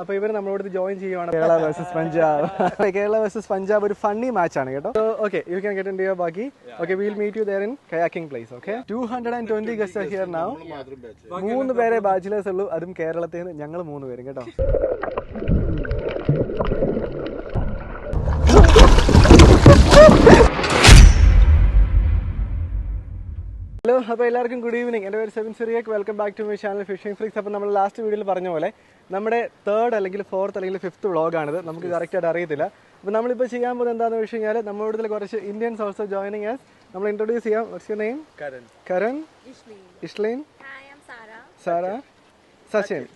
അപ്പോൾ ഇവർ നമ്മളോട് ജോയിൻ ചെയ്യുവാണ്. കേരള വേഴ്സസ് പഞ്ചാബ്. കേരള വേഴ്സസ് പഞ്ചാബ് ഒരു ഫണ്ണി മാച്ചാണ് കേട്ടോ. Okay, you can get in your buggy. Okay, will meet you there in kayaking place. Okay, 220 guest here now. 3 പേരെ ബാച്ചിലേഴ്സ് ഉള്ളൂ, അതും കേരളത്തിൽ നിന്ന് ഞങ്ങൾ 3 പേരും കേട്ടോ. ഹലോ, അപ്പോൾ എല്ലാവർക്കും ഗുഡ് ഈവനിങ്. എൻ്റെ പേര് Sevin Cyriac. Welcome back to my channel fishing freaks. അപ്പോൾ നമ്മൾ ലാസ്റ്റ് വീഡിയോയിൽ പറഞ്ഞ പോലെ നമ്മുടെ 3rd അല്ലെങ്കിൽ 4th അല്ലെങ്കിൽ 5th വ്ളോഗാണിത്. നമുക്ക് കറക്റ്റായിട്ട് അറിയത്തില്ല. അപ്പോൾ നമ്മളിപ്പോൾ ചെയ്യാൻ പോകുന്നത് എന്താണെന്ന് വെച്ച് കഴിഞ്ഞാൽ നമ്മുടെ കുറച്ച് ഇന്ത്യൻസ് ഓൾസോ ജോയിനിങ് ആസ്. നമ്മൾ ഇൻട്രൊഡ്യൂസ് ചെയ്യാം. What's your name? Karan. Ishleen. Sara.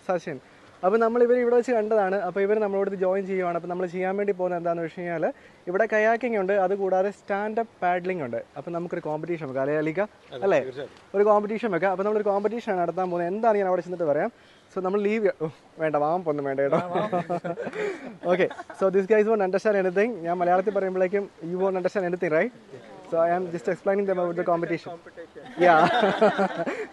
Sachin. അപ്പോൾ നമ്മളിവർ ഇവിടെ വെച്ച് കണ്ടതാണ്. അപ്പോൾ ഇവർ നമ്മളോട് ജോയിൻ ചെയ്യുവാണ്. അപ്പോൾ നമ്മൾ ചെയ്യാൻ വേണ്ടി പോകുന്നത് എന്താണെന്ന് വെച്ച് കഴിഞ്ഞാൽ ഇവിടെ കയാക്കിംഗ് ഉണ്ട്, അതുകൂടാതെ സ്റ്റാൻഡപ്പ് പാഡ്ലിംഗ് ഉണ്ട്. അപ്പോൾ നമുക്കൊരു കോമ്പറ്റീഷൻ വെക്കാം. അല്ലേ, ഒരു കോമ്പറ്റീഷൻ വെക്കാം. അപ്പോൾ നമ്മളൊരു കോമ്പറ്റീഷൻ നടത്താൻ പോകുന്നത്. എന്താണ് ഞാൻ അവിടെ ചെന്നിട്ട് പറയാം. സോ നമ്മൾ ലീവ് വേണ്ട, വാങ്ങൊന്നും വേണ്ട കേട്ടോ. Okay, so this guys won't understand anything. ഞാൻ മലയാളത്തിൽ പറയുമ്പോഴേക്കും you won't understand anything, right? So I am just explaining them about the competition. Yeah,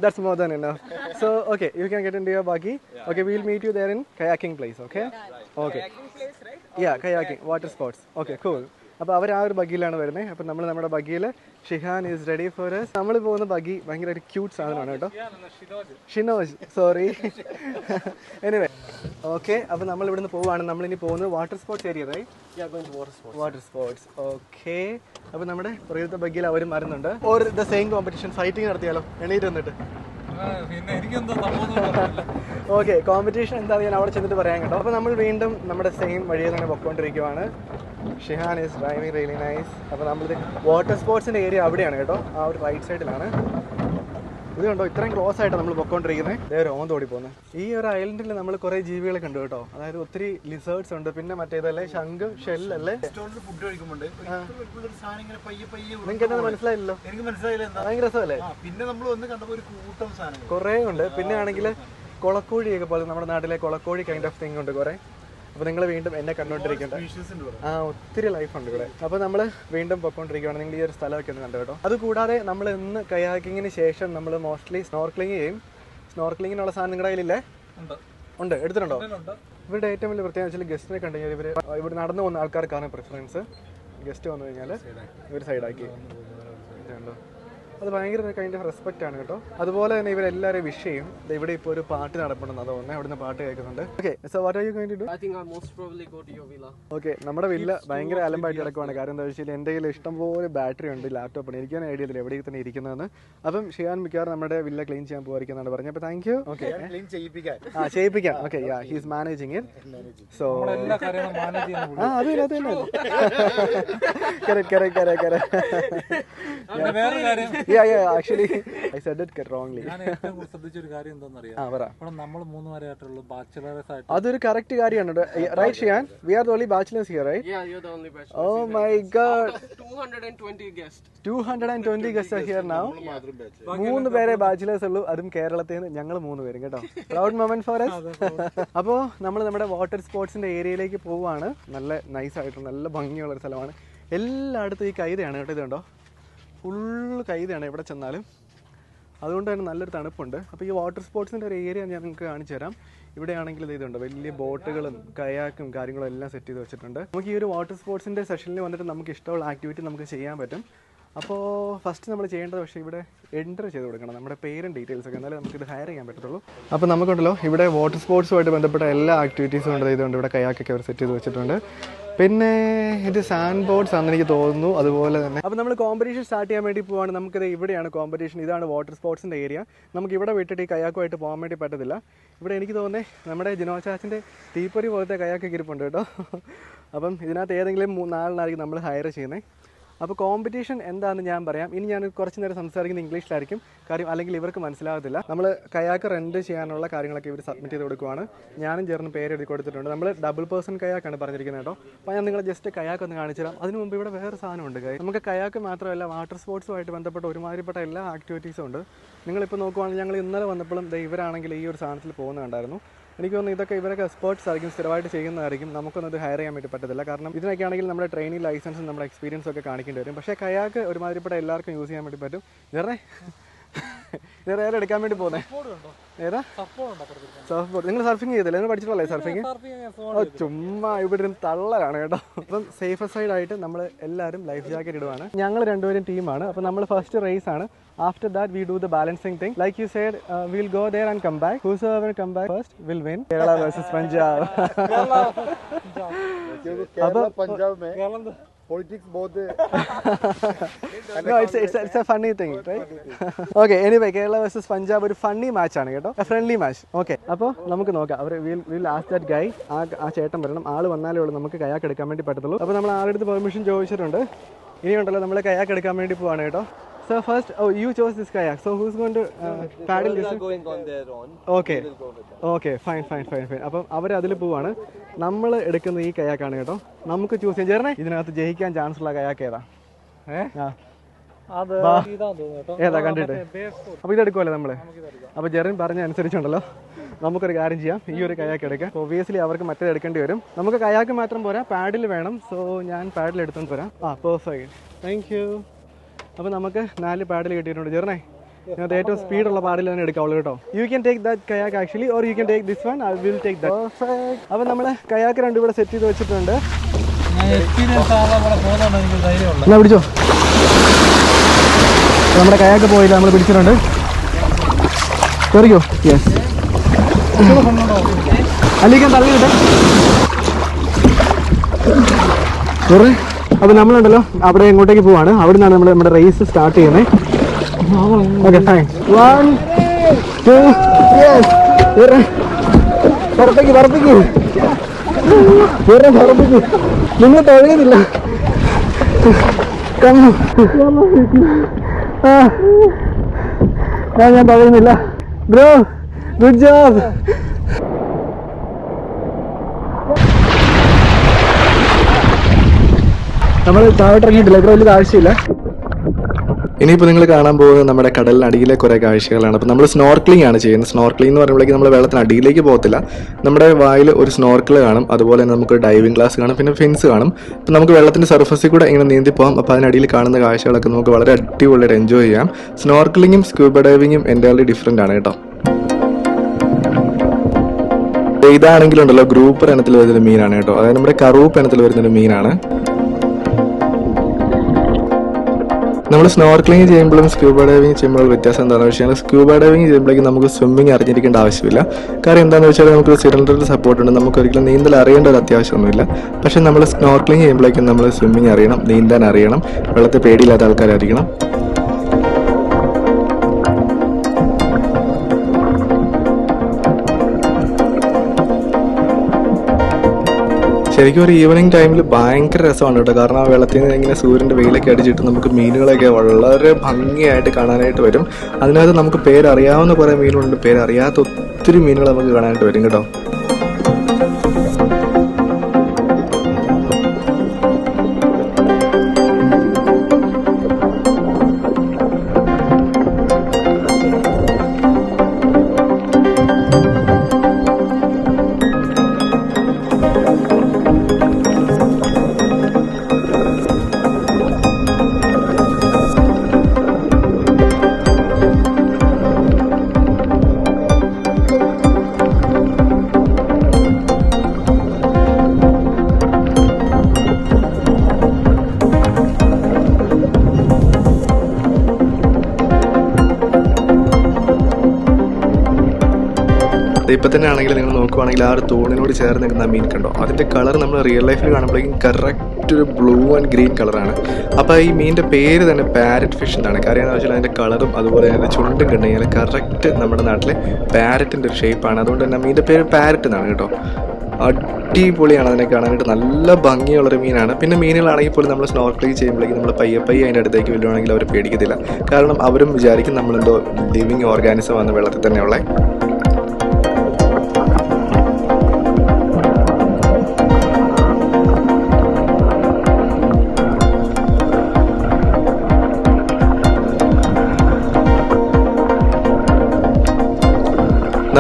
that's more than enough. So okay, you can get into your buggy. Okay, we'll meet you there in kayaking place. Okay. Okay. Kayaking place, right? Yeah, kayaking, water sports. Okay, cool. അപ്പോൾ അവർ ആ ഒരു ബഗ്ഗിയിലാണ് വരുന്നത്. അപ്പോൾ നമ്മൾ നമ്മുടെ ബഗ്ഗിയിൽ Shihan is ready for us. നമ്മൾ പോകുന്ന ബഗ്ഗി ഭയങ്കര ഒരു ക്യൂട്ട് സാധനമാണ് കേട്ടോ. ഷിനോജ്, സോറി. എനിവേ, ഓക്കെ, അപ്പോൾ നമ്മൾ ഇവിടുന്ന് പോവുകയാണ്. നമ്മളിനി പോകുന്നത് water sports area, water sports. Okay, അപ്പോൾ നമ്മുടെ പുറത്തെ ബഗ്ഗിയിൽ അവരും വരുന്നുണ്ട്. Or the same competition, fighting നടത്തിയാലോ? എണീറ്റ് വന്നിട്ട്. ഓക്കെ, കോമ്പറ്റീഷൻ എന്താണെന്ന് ഞാൻ അവിടെ ചെന്നിട്ട് പറയാൻ കേട്ടോ. അപ്പോൾ നമ്മൾ വീണ്ടും നമ്മുടെ സെയിം വഴിയിൽ തന്നെ പൊയ്ക്കൊണ്ടിരിക്കുവാണ്. Shihan is driving really nice. അപ്പോൾ നമ്മളിത് വാട്ടർ സ്പോർട്സിൻ്റെ ഏരിയ അവിടെയാണ് കേട്ടോ, ആ ഒരു റൈറ്റ് സൈഡിലാണ്. ഇത് കണ്ടോ, ഇത്രയും ക്ലോസ് ആയിട്ട് നമ്മൾ പൊയ്ക്കൊണ്ടിരിക്കുന്നത്. ഇതേ ഓൻ തോടി പോകുന്നത്. ഈ ഒരു ഐലൻഡിൽ നമ്മൾ കുറേ ജീവികളെ കണ്ടു കേട്ടോ. അതായത് ഒത്തിരി ലിസേർഡ്സ് ഉണ്ട്, പിന്നെ മറ്റേതല്ലേ ശംഖ്, ഷെല്ലല്ലേ. ഫുഡ് കഴിക്കുമ്പോണ്ട് നിങ്ങൾക്ക് എന്താ മനസ്സിലായില്ലല്ലോ? എനിക്ക് മനസ്സിലായില്ല. ഭയങ്കര രസമല്ലേ? പിന്നെ നമ്മൾ വന്ന് കണ്ടപ്പോൾ ഒരു കൂട്ടം സാധനം കുറേ ഉണ്ട്. പിന്നെ ആണെങ്കിൽ കൊളക്കോഴിയൊക്കെ പോലെ നമ്മുടെ നാട്ടിലെ കൊളക്കോഴി കൈൻഡ് ഓഫ് തിങ് ഉണ്ട് കുറേ. അപ്പോൾ നിങ്ങൾ വീണ്ടും എന്നെ കണ്ടുകൊണ്ടിരിക്കേണ്ട ഒത്തിരി ലൈഫുണ്ട് ഇവിടെ. അപ്പോൾ നമ്മൾ വീണ്ടും പൊയ്ക്കൊണ്ടിരിക്കുകയാണ്. നിങ്ങൾ ഈ ഒരു സ്ഥലമൊക്കെ ഒന്ന് കണ്ടു കേട്ടോ. അതുകൂടാതെ നമ്മൾ ഇന്ന് കയാക്കിങ്ങിന് ശേഷം നമ്മൾ മോസ്റ്റ്ലി സ്നോർക്ലിങ് ചെയ്യും. സ്നോർക്ലിങ്ങിനുള്ള സാധനം നിങ്ങളുടെ കയ്യിലില്ലേ? ഉണ്ട്, എടുത്തിട്ടുണ്ടോ? ഇവരുടെ ഏറ്റവും വലിയ പ്രത്യേകത വെച്ചാൽ ഗസ്റ്റിനെ കണ്ടു കഴിഞ്ഞാൽ ഇവിടെ നടന്നു പോകുന്ന ആൾക്കാർക്കാണ് പ്രിഫറൻസ്. ഗസ്റ്റ് വന്നു കഴിഞ്ഞാൽ ഇവർ സൈഡാക്കി ഇതുണ്ടോ. അത് ഭയങ്കര കൈൻഡ് ഓഫ് റെസ്പെക്റ്റ് ആണ് കേട്ടോ. അതുപോലെ തന്നെ ഇവരെല്ലാവരും വിഷ് ചെയ്യും. ഇവിടെ ഇപ്പോൾ ഒരു പാട്ട് നടപ്പുണ്ടെന്ന് തോന്നുന്നത്, അവിടുന്ന് പാട്ട് കേൾക്കുന്നുണ്ട്. Okay, so what are you going to do? Okay, നമ്മുടെ വില്ല ഭയങ്കര അലമ്പായിട്ട് കിടക്കുവാണ്. കാര്യം എന്താ വെച്ചാൽ എൻ്റെ കയ്യിൽ ഇഷ്ടംപോലെ ബാറ്ററി ഉണ്ട്, ലാപ്ടോപ്പാണ്. എനിക്കാണ് ഐഡിയ ഇല്ല എവിടെ തന്നെ ഇരിക്കുന്നതെന്ന്. അപ്പം ഷിയാൻ മിക്കവാറും നമ്മുടെ വില്ല ക്ലീൻ ചെയ്യാൻ പോയിരിക്കുന്നതാണ് പറഞ്ഞത്. അപ്പോൾ താങ്ക് യു. ഓക്കെ, ചെയ്യിപ്പിക്കാം. Okay, yeah, he's managing it. So actually I said it wrongly. അതൊരു കറക്റ്റ് കാര്യമാണ്, right Shihan? We are the only bachelors here, right? Yeah, you're the only bachelor. Oh my god, 220 guests. 220 guests are here now. 3 പേരെ bachelors ഉള്ളൂ, അതും കേരളത്തിൽ നിന്ന് ഞങ്ങൾ 3 പേരും കേട്ടോ. Proud moment for us. അപ്പോൾ നമ്മൾ നമ്മുടെ വാട്ടർ സ്പോർട്സിന്റെ ഏരിയയിലേക്ക് പോവുകയാണ്. നല്ല നൈസ് ആയിട്ടുള്ള നല്ല ഭംഗിയുള്ള ഒരു സ്ഥലമാണ്. എല്ലായിടത്തും ഈ കൈതയാണ് കേട്ടോ. ഇത് കണ്ടോ, ഫുള്ള് കൈതയാണ് എവിടെ ചെന്നാലും. അതുകൊണ്ട് തന്നെ നല്ലൊരു തണുപ്പുണ്ട്. അപ്പോൾ ഈ വാട്ടർ സ്പോർട്സിൻ്റെ ഒരു ഏരിയ ഞാൻ നിങ്ങൾക്ക് കാണിച്ചു തരാം. ഇവിടെയാണെങ്കിൽ ഇതുണ്ട്, വലിയ ബോട്ടുകളും കയാക്കും കാര്യങ്ങളും എല്ലാം സെറ്റ് ചെയ്ത് വെച്ചിട്ടുണ്ട്. നമുക്ക് ഈ ഒരു വാട്ടർ സ്പോർട്സിൻ്റെ സെഷനിൽ വന്നിട്ട് നമുക്ക് ഇഷ്ടമുള്ള ആക്ടിവിറ്റി നമുക്ക് ചെയ്യാൻ പറ്റും. അപ്പോൾ ഫസ്റ്റ് നമ്മൾ ചെയ്യേണ്ടത് പക്ഷേ ഇവിടെ എൻ്റർ ചെയ്ത് കൊടുക്കണം നമ്മുടെ പേരും ഡീറ്റെയിൽസ് ഒക്കെ, എന്നാലേ നമുക്കിത് ഹയർ ചെയ്യാൻ പറ്റത്തുള്ളൂ. അപ്പോൾ നമുക്കുണ്ടല്ലോ ഇവിടെ വാട്ടർ സ്പോർട്സുമായിട്ട് ബന്ധപ്പെട്ട എല്ലാ ആക്ടിവിറ്റീസും ഉണ്ട്. ഇതുകൊണ്ട് ഇവിടെ കയാക്കൊക്കെ അവർ സെറ്റ് ചെയ്ത് വെച്ചിട്ടുണ്ട്. പിന്നെ ഇത് സാൻഡ് ബോർഡ്സ് ആണെന്ന് എനിക്ക് തോന്നുന്നു. അതുപോലെ തന്നെ അപ്പോൾ നമ്മൾ കോമ്പറ്റീഷൻ സ്റ്റാർട്ട് ചെയ്യാൻ വേണ്ടി പോവാണ്. നമുക്കിത് ഇവിടെയാണ് കോമ്പറ്റീഷൻ. ഇതാണ് വാട്ടർ സ്പോർട്സിൻ്റെ ഏരിയ. നമുക്ക് ഇവിടെ വിട്ടിട്ട് ഈ കയാക്കുമായിട്ട് പോകാൻ വേണ്ടി പറ്റത്തില്ല. ഇവിടെ എനിക്ക് തോന്നുന്നത് നമ്മുടെ ജിനോചാച്ചിൻ്റെ തീപ്പൊരി പോലത്തെ കയാക്കൊക്കെ ഇരിപ്പുണ്ട് കേട്ടോ. അപ്പം ഇതിനകത്ത് ഏതെങ്കിലും 4 നമ്മൾ ഹയർ ചെയ്യുന്നത്. അപ്പോൾ കോമ്പറ്റീഷൻ എന്താണെന്ന് ഞാൻ പറയാം. ഇനി ഞാൻ കുറച്ച് നേരം സംസാരിക്കുന്നത് ഇംഗ്ലീഷിലായിരിക്കും, കാര്യം അല്ലെങ്കിൽ ഇവർക്ക് മനസ്സിലാകത്തില്ല. നമ്മൾ കയാക്ക് റെൻറ്റ് ചെയ്യാനുള്ള കാര്യങ്ങളൊക്കെ ഇവർ സബ്മിറ്റ് ചെയ്ത് കൊടുക്കുവാണ്. ഞാനും ചേർന്ന് പേര് എഴുതി കൊടുത്തിട്ടുണ്ട്. നമ്മൾ ഡബിൾ പേഴ്സൺ കയാക്കാണ് പറഞ്ഞിരിക്കുന്നത് കേട്ടോ. അപ്പോൾ ഞാൻ നിങ്ങളെ ജസ്റ്റ് കയാക്ക് ഒന്ന് കാണിച്ചു തരാം. അതിന് മുമ്പ് ഇവിടെ വേറെ സാധനമുണ്ട്. നമുക്ക് കയാക്ക് മാത്രമല്ല വാട്ടർ സ്പോർട്സുമായിട്ട് ബന്ധപ്പെട്ട ഒരുമാതിരിപ്പെട്ട എല്ലാ ആക്ടിവിറ്റീസും ഉണ്ട്. നിങ്ങളിപ്പോൾ നോക്കുവാണെങ്കിൽ ഞങ്ങൾ ഇന്നലെ വന്നപ്പോഴും ഇവരാണെങ്കിൽ ഈ ഒരു സാധനത്തിൽ പോകുന്നുണ്ടായിരുന്നു. എനിക്ക് തോന്നുന്നു ഇതൊക്കെ ഇവരൊക്കെ എക്സ്പേർട്സ് ആയിരിക്കും, സ്ഥിരമായിട്ട് ചെയ്യുന്നതായിരിക്കും. നമുക്കൊന്നും ഇത് ഹയർ ചെയ്യാൻ വേണ്ടി പറ്റത്തില്ല. കാരണം ഇതിനൊക്കെ ആണെങ്കിൽ നമ്മുടെ ട്രെയിനിങ് ലൈസൻസും നമ്മുടെ എക്സ്പീരിയൻസും ഒക്കെ കാണിക്കേണ്ടി വരും. പക്ഷേ കയാക്ക് ഒരുമാതിരിപ്പെട്ട എല്ലാവർക്കും യൂസ് ചെയ്യാൻ വേണ്ടി പറ്റും. വേറെ ഇത് ഏതാ എടുക്കാൻ വേണ്ടി പോകുന്നത്? ഏതാ സർഫ് ബോർഡ്? നിങ്ങൾ സർഫിങ് ചെയ്തില്ലേ? നിങ്ങൾ പഠിച്ചിട്ടുള്ളേ സർഫിങ്? ചുമ്മാ ഇവിടെ ഇരുന്ന് തള്ളലാണ് കേട്ടോ. അപ്പം സേഫ് സൈഡ് ആയിട്ട് നമ്മൾ എല്ലാവരും ലൈഫ് ജാക്കറ്റ് ഇടുവാണ്. ഞങ്ങൾ രണ്ടുപേരും ടീമാണ്. അപ്പം നമ്മൾ ഫസ്റ്റ് റേസ് ആണ്. After that we do the balancing thing. Like you said, we'll go there and come back. Whosoever come back first will win. Kerala versus Punjab. Kerala Punjab mein politics both No, it's a funny thing, right? Okay, anyway, Kerala versus Punjab ഒരു funny match ആണ് കേട്ടോ, friendly match. Okay, അപ്പോൾ നമുക്ക് നോക്കാം. അവർ will ask that guy, ആ ചേട്ടൻ വരണം. ആൾ വന്നാലേ ഉള്ളൂ നമുക്ക് കയാക്ക് എടുക്കാൻ വേണ്ടി പറ്റത്തുള്ളൂ. അപ്പോൾ നമ്മൾ ആളുടെ പെർമിഷൻ ചോദിച്ചിട്ടുണ്ട്. ഇനിയുണ്ടല്ലോ നമ്മൾ കയാക്ക് എടുക്കാൻ വേണ്ടി പോവാണ് കേട്ടോ. So first, you chose this kayak. So who's going to paddle this? We are going on their own. Okay. Okay, fine. അപ്പം അവർ അതിൽ പോവാണ്. നമ്മൾ എടുക്കുന്ന ഈ കയാക്കാണ് കേട്ടോ. നമുക്ക് ചൂസ് ചെയ്യാൻ ചേർന്നേ. ഇതിനകത്ത് ജയിക്കാൻ ചാൻസ് ഉള്ള കയാക്ക് ഏതാ? ഏതാ കണ്ടിട്ട്? അപ്പോൾ ഇതെടുക്കുമല്ലേ നമ്മള്? അപ്പോൾ ജെറിൻ പറഞ്ഞ അനുസരിച്ചുണ്ടല്ലോ നമുക്കൊരു കാര്യം ചെയ്യാം. ഈ ഒരു കയാക്ക് എടുക്കാം. ഒബിയസ്ലി അവർക്ക് മറ്റേത് എടുക്കേണ്ടി വരും. നമുക്ക് കയാക്ക് മാത്രം പോരാ, പാഡിൽ വേണം. സോ ഞാൻ പാഡിൽ എടുത്തോണ്ട് വരാം. Perfect, thank you. അപ്പോൾ നമുക്ക് 4 പാഡിൽ കിട്ടിയിട്ടുണ്ട്. ചേർന്നേ, അതിനകത്ത് ഏറ്റവും സ്പീഡുള്ള പാഡിൽ തന്നെ എടുക്കാവുള്ളൂ കേട്ടോ. You can take that kayak actually, or you can take this one. I will take that. Perfect. അപ്പോൾ നമ്മൾ കയാക്ക് രണ്ടും ഇവിടെ സെറ്റ് ചെയ്ത് വെച്ചിട്ടുണ്ട്. എന്നാ പിടിച്ചോ. നമ്മുടെ കയാക്ക് പോയില്ല, നമ്മൾ പിടിച്ചിട്ടുണ്ട്. കയറിക്കോ. യെസ്, അല്ലിക്കാൻ തള്ളി കിട്ടെ. അപ്പോൾ നമ്മളുണ്ടല്ലോ അവിടെ എങ്ങോട്ടേക്ക് പോവാണ്. അവിടെ നിന്നാണ് നമ്മൾ നമ്മുടെ റേസ് സ്റ്റാർട്ട് ചെയ്യുന്നത്. Okay, fine. 1 2 പറപ്പിക്ക്. നിങ്ങൾ തൊഴയുന്നില്ല. ഞാൻ തൊഴയുന്നില്ല. Bro, good job. നമ്മൾ താഴോട്ട് ഇറങ്ങിയിട്ടില്ല, ഇവിടെ വലിയ ആവശ്യമില്ല. ഇനിയിപ്പോൾ നിങ്ങൾ കാണാൻ പോകുന്നത് നമ്മുടെ കടലിനടിയിലെ കുറേ കാഴ്ചകളാണ്. അപ്പോൾ നമ്മൾ സ്നോർക്ലിംഗ് ആണ് ചെയ്യുന്നത്. സ്നോർക്ലിംഗ് എന്ന് പറയുമ്പോഴേക്കും നമ്മൾ വെള്ളത്തിനടിയിലേക്ക് പോകത്തില്ല. നമ്മുടെ വായിൽ ഒരു സ്നോർക്കിൾ കാണും, അതുപോലെ തന്നെ നമുക്ക് ഡൈവിംഗ് ഗ്ലാസ് കാണും, പിന്നെ ഫിൻസ് കാണും. അപ്പോൾ നമുക്ക് വെള്ളത്തിൻ്റെ സർഫസിൽ കൂടെ ഇങ്ങനെ നീന്തി പോകാം. അപ്പോൾ അതിനടിയിൽ കാണുന്ന കാഴ്ചകളൊക്കെ നമുക്ക് വളരെ അടിപൊളിയായിട്ട് എൻജോയ് ചെയ്യാം. സ്നോർക്ലിങ്ങും സ്കൂബ ഡൈവിങ്ങും എൻ്റയർലി ഡിഫറെൻ്റ് ആണ് കേട്ടോ. ഇതാണെങ്കിലുണ്ടല്ലോ ഗ്രൂപ്പർ ഇനത്തിൽ വരുന്നൊരു മീനാണ് കേട്ടോ. അതായത് നമ്മുടെ കറൂപ്പ് ഇനത്തിൽ വരുന്നൊരു മീനാണ്. നമ്മൾ സ്നോർക്ലിംഗ് ചെയ്യുമ്പോഴും സ്ക്യൂബ ഡൈവിംഗ് ചെയ്യുമ്പോഴും വ്യത്യാസം എന്താണെന്ന് വെച്ചാൽ, സ്ക്യൂബ ഡൈവിംഗ് ചെയ്യുമ്പോഴേക്കും നമുക്ക് സ്വിമ്മിങ് അറിഞ്ഞിരിക്കേണ്ട ആവശ്യമില്ല. കാര്യം എന്താണെന്ന് വെച്ചാൽ നമുക്ക് സിലിണ്ടറിൽ സപ്പോർട്ട് ഉണ്ട്, നമുക്ക് ഒരിക്കലും നീന്തൽ അറിയേണ്ട ഒരു അത്യാവശ്യമൊന്നുമില്ല. പക്ഷെ നമ്മൾ സ്നോർക്ലിംഗ് ചെയ്യുമ്പോഴേക്കും നമ്മൾ സ്വിമ്മിങ് അറിയണം, നീന്താൻ അറിയണം, വെള്ളത്തെ പേടിയില്ലാത്ത ആൾക്കാരായിരിക്കണം. ശരിക്കും ഒരു ഈവനിങ് ടൈമിൽ ഭയങ്കര രസമാണ് കേട്ടോ. കാരണം ആ വെള്ളത്തിൽ നിന്ന് ഇങ്ങനെ സൂര്യൻ്റെ വെയിലൊക്കെ അടിച്ചിട്ട് നമുക്ക് മീനുകളൊക്കെ വളരെ ഭംഗിയായിട്ട് കാണാനായിട്ട് വരും. അതിനകത്ത് നമുക്ക് പേരറിയാവുന്ന കുറേ മീനുകളുണ്ട്, പേരറിയാത്ത ഒത്തിരി മീനുകൾ നമുക്ക് കാണാനായിട്ട് വരും കേട്ടോ. ഇപ്പം തന്നെ ആണെങ്കിൽ നിങ്ങൾ നോക്കുവാണെങ്കിൽ ആ ഒരു തോണിനോട് ചേർന്ന് നിൽക്കുന്ന മീൻ കണ്ടോ, അതിൻ്റെ കളർ നമ്മൾ റിയൽ ലൈഫിൽ കാണുമ്പോഴേക്കും കറക്റ്റ് ഒരു ബ്ലൂ ആൻഡ് ഗ്രീൻ കളറാണ്. അപ്പോൾ ഈ മീനിൻ്റെ പേര് തന്നെ പാരറ്റ് ഫിഷ് എന്നാണ്. കാര്യം എന്താ വെച്ചാൽ അതിൻ്റെ കളറും അതുപോലെ അതിൻ്റെ ചുണ്ടും കണ്ടു കഴിഞ്ഞാൽ കറക്റ്റ് നമ്മുടെ നാട്ടിലെ പാരറ്റിൻ്റെ ഒരു ഷേപ്പാണ്. അതുകൊണ്ട് തന്നെ മീനിൻ്റെ പേര് പാരറ്റ് എന്നാണ് കേട്ടോ. അടിപൊളിയാണ് അതിനെ കാണാനായിട്ട്, നല്ല ഭംഗിയുള്ളൊരു മീനാണ്. പിന്നെ മീനുകളാണെങ്കിൽ പോലും നമ്മൾ സ്നോർക്ലിംഗ് ചെയ്യുമ്പോഴേക്കും നമ്മൾ പയ്യെ അതിൻ്റെ അടുത്തേക്ക് വരുവാണെങ്കിൽ അവർ പേടിക്കത്തില്ല. കാരണം അവരും വിചാരിക്കും നമ്മളെന്തോ ലിവിങ് ഓർഗാനിസം ആണ് വെള്ളത്തിൽ തന്നെയുള്ള.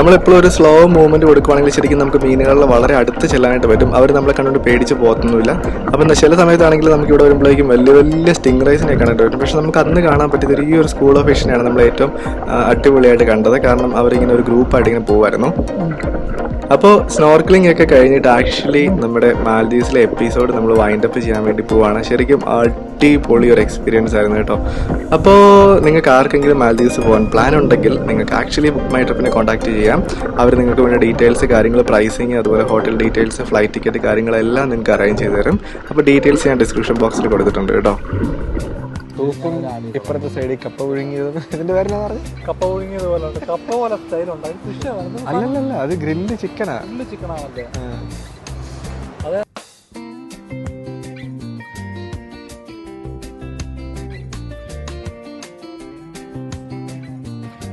നമ്മളെപ്പോഴും ഒരു സ്ലോ മൂവ്മെന്റ് കൊടുക്കുവാണെങ്കിൽ ശരിക്കും നമുക്ക് മീനുകളിൽ വളരെ അടുത്ത് ചെല്ലാനായിട്ട് പറ്റും. അവർ നമ്മളെ കണ്ടുകൊണ്ട് പേടിച്ച് പോകത്തൊന്നുമില്ല. അപ്പം ചില സമയത്താണെങ്കിൽ നമുക്ക് ഇവിടെ വരുമ്പോഴേക്കും വലിയ വലിയ സ്റ്റിംഗ് റൈസിനെ കാണാനായിട്ട് പറ്റും. പക്ഷെ നമുക്ക് അന്ന് കാണാൻ പറ്റിയത് ഈ ഒരു സ്കൂൾ ഓഫ് ഫിഷിനെയാണ് നമ്മൾ ഏറ്റവും അടിപൊളിയായിട്ട് കണ്ടത്. കാരണം അവരിങ്ങനെ ഒരു ഗ്രൂപ്പായിട്ട് ഇങ്ങനെ പോകുമായിരുന്നു. അപ്പോൾ സ്നോർക്കലിംഗ് ഒക്കെ കഴിഞ്ഞിട്ട് ആക്ച്വലി നമ്മുടെ മാൽദീവ്സിലെ എപ്പിസോഡ് നമ്മൾ വൈൻഡപ്പ് ചെയ്യാൻ വേണ്ടി പോവാണ്. ശരിക്കും അടിപൊളി ഒരു എക്സ്പീരിയൻസ് ആയിരുന്നു കേട്ടോ. അപ്പോൾ നിങ്ങൾക്ക് ആർക്കെങ്കിലും മാൽദീവ്സ് പോകാൻ പ്ലാൻ ഉണ്ടെങ്കിൽ നിങ്ങൾക്ക് ആക്ച്വലി ബുക്ക് മൈ ട്രിപ്പിനെ കോൺടാക്ട് ചെയ്യാം. അവർ നിങ്ങൾക്ക് വേണ്ട ഡീറ്റെയിൽസ്, കാര്യങ്ങൾ, പ്രൈസിങ്, അതുപോലെ ഹോട്ടൽ ഡീറ്റെയിൽസ്, ഫ്ലൈറ്റ് ടിക്കറ്റ് കാര്യങ്ങളെല്ലാം നിങ്ങൾക്ക് അറേഞ്ച് ചെയ്ത് തരും. അപ്പോൾ ഡീറ്റെയിൽസ് ഞാൻ ഡിസ്ക്രിപ്ഷൻ ബോക്സിൽ കൊടുത്തിട്ടുണ്ട് കേട്ടോ. സൂപ്പും ഇപ്പുറത്തെ സൈഡിൽ കപ്പ പുഴുങ്ങിയതും. ഇതിന്റെ പേരെന്നാ പറഞ്ഞു? കപ്പ പുഴുങ്ങിയത് പോലെ ഉണ്ട്. കപ്പ പോലെ സ്റ്റൈലുണ്ട്. അത് ഫിഷാണ്. അല്ലല്ല, അത് ഗ്രില്ല് ചിക്കനാ. ഗ്രില്ല് ചിക്കനാണല്ലേ?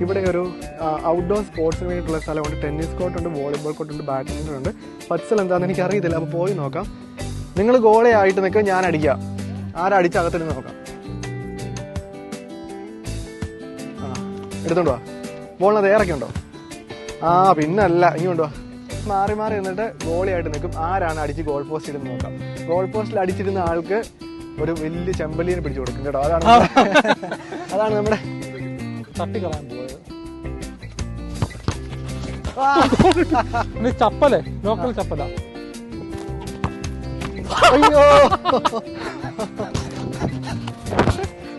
ഇവിടെ ഒരു ഔട്ട്ഡോർ സ്പോർട്സിന് വേണ്ടിയിട്ടുള്ള സ്ഥലമുണ്ട്. ടെന്നീസ് കോർട്ടുണ്ട്, വോളിബോൾ കോർട്ടുണ്ട്, ബാഡ്മിൻ്റൺ ഉണ്ട്. പത്സൽ എന്താണെന്ന് എനിക്ക് അറിയത്തില്ല. അപ്പോൾ പോയി നോക്കാം. നിങ്ങൾ ഗോളെ ആയിട്ട് നിൽക്കുക, ഞാൻ അടിക്കാം. ആരടിച്ചകത്തിരുന്ന് നോക്കാം. എടുത്തോണ്ട് വാ. ബോളിനത് ഏറൊക്കെ ഉണ്ടോ? പിന്നല്ല, ഇങ്ങോട്ട് വാ. മാറി മാറി എന്നിട്ട് ഗോളിയായിട്ട് നിൽക്കും. ആരാണ് അടിച്ച് ഗോൾ പോസ്റ്റ് ഇടുന്ന് നോക്കാം. ഗോൾ പോസ്റ്റിൽ അടിച്ചിരുന്ന ആൾക്ക് ഒരു വലിയ ചെമ്പല്ലിനെ പിടിച്ചു കൊടുക്കും കേട്ടോ. അതാണ് നമ്മുടെ തട്ടിക്കളയാൻ പോയത്. ചപ്പലേ, ലോക്കൽ ചപ്പല. അയ്യോ,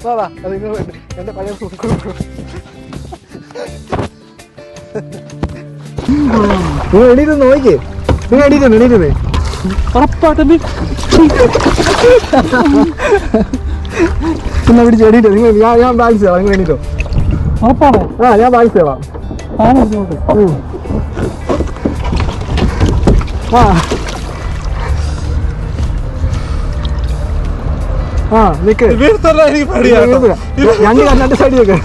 വാ അത് നിങ്ങൾ എന്റെ പഴയ നിങ്ങൾ എണീറ്റ് നോക്കിയേ. നിങ്ങൾ എണീറ്റേ ഉറപ്പായിട്ട് പിന്നെ പിടിച്ച് എണീറ്റോ. നിങ്ങൾ ഞാൻ ബാലൻസ് ചെയ്യാം. നിങ്ങൾ എണീറ്റോ. ഉറപ്പാണോ? ഞാൻ ബാലൻസ് ചെയ്യാം. നിക്ക്. രണ്ട് സൈഡിൽ നിൽക്ക്.